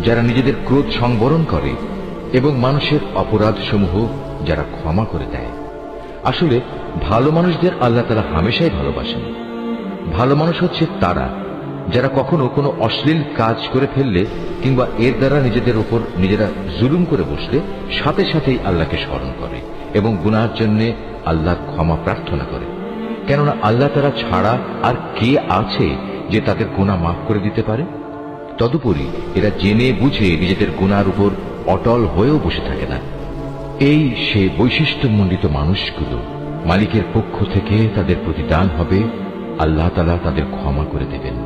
যারা নিজেদের ক্রোধ সংবরণ করে এবং মানুষের অপরাধসমূহ যারা ক্ষমা করে দেয়। আসলে ভালো মানুষদের আল্লাহ তাআলা হামেশাই ভালোবাসেন। ভালো মানুষ হচ্ছে তারা যারা কখনো কোনো অশ্লীল কাজ করে ফেললে কিংবা এর দ্বারা নিজেদের উপর নিজেরা জুলুম করে বসলে সাথে সাথেই আল্লাহকে স্মরণ করে এবং গুনাহের জন্য আল্লাহর ক্ষমা প্রার্থনা করে। কেননা আল্লাহ তাআলা ছাড়া আর কে আছে যে তাদের গুনাহ মাফ করে দিতে পারে? তদুপরি এরা জেনে বুঝে নিজেদের গুনার উপর অটল হয়েও বসে থাকে না। এই সে বৈশিষ্ট্যমণ্ডিত মানুষগুলো, মালিকের পক্ষ থেকে তাদের প্রতিদান হবে আল্লাহ তাআলা তাদের ক্ষমা করে দেবেন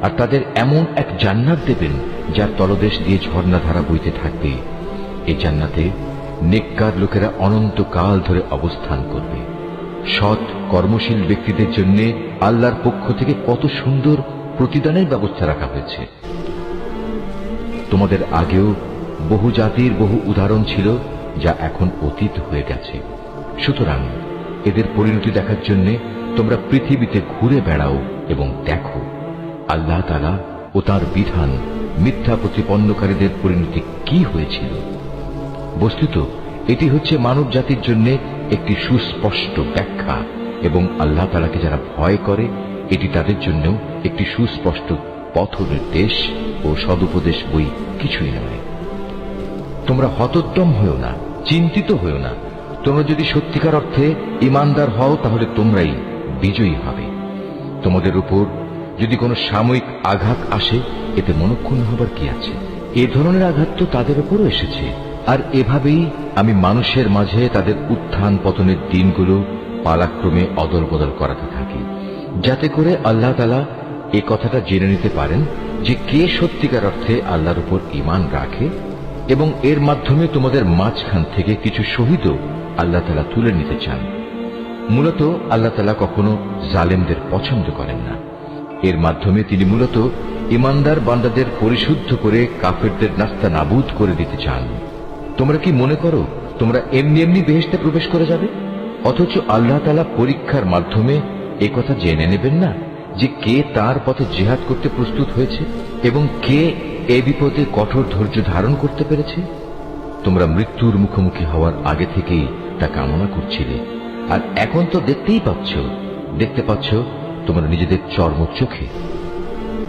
আর তাদের এমন এক জান্নাত দেবেন যার তলদেশ দিয়ে ঝর্ণাধারা বইতে থাকবে। এই জান্নাতে নেককার লোকেরা অনন্তকাল ধরে অবস্থান করবে। সৎ কর্মশীল ব্যক্তিদের জন্য আল্লাহর পক্ষ থেকে কত সুন্দর প্রতিদানের ব্যবস্থা রাখা হয়েছে। তোমাদের আগেও বহু জাতির বহু উদাহরণ ছিল যা এখন অতীত হয়ে গেছে। সুতরাং এদের পরিণতি দেখার জন্য তোমরা পৃথিবীতে ঘুরে বেড়াও এবং দেখো আল্লাহ তাআলা ও তাঁর বিধান মিথ্যা প্রতিপন্নকারীদের পরিণতি কি হয়েছিল। বস্তুত এটি হচ্ছে মানব জাতির জন্য একটি সুস্পষ্ট ব্যাখ্যা এবং আল্লাহ তাআলাকে যারা ভয় করে এটি তাদের জন্য একটি সুস্পষ্ট পথ নির্দেশ ও সদুপদেশ বই কিছুই নয়। তোমরা হতোদ্যম হও না, চিন্তিত হও না। তোমরা যদি সত্যিকার অর্থে ঈমানদার হও তাহলে তোমরাই বিজয়ী হবে। তোমাদের উপর যদি কোনো সাময়িক আঘাত আসে এতে মনক্ষুণ্ণ হবার কি আছে? এ ধরনের আঘাত তো তাদের উপরও এসেছে। আর এভাবেই আমি মানুষের মাঝে তাদের উত্থান পতনের দিনগুলো পালাক্রমে অদল বদল করাতে থাকি, যাতে করে আল্লাহ তাআলা এ কথাটা জেনে নিতে পারেন যে কে সত্যিকার অর্থে আল্লাহর উপর ঈমান রাখে এবং এর মাধ্যমে তোমাদের মাঝখান থেকে কিছু শহীদও আল্লাহ তাআলা তুলে নিতে চান। মূলত আল্লাহ তাআলা কখনো জালেমদের পছন্দ করেন না। এর মাধ্যমে তিনি মূলত ঈমানদার বান্দাদের পরিশুদ্ধ করে কাফেরদের নাস্তা নাবুদ করে দিতে চান। তোমরা কি মনে করো তোমরা এমনি এমনি বেহেশতে প্রবেশ করে যাবে? অথচ আল্লাহ তাআলা পরীক্ষার মাধ্যমে একথা জেনে নেবেন না যে কে তার পথে জিহাদ করতে প্রস্তুত হয়েছে এবং কে এ বিপদে কঠোর ধৈর্য ধারণ করতে পেরেছে। তোমরা মৃত্যুর মুখোমুখি হওয়ার আগে থেকেই তা কামনা করছিলে, আর এখন তো দেখতে পাচ্ছ তোমরা নিজেদের চর্ম চোখে।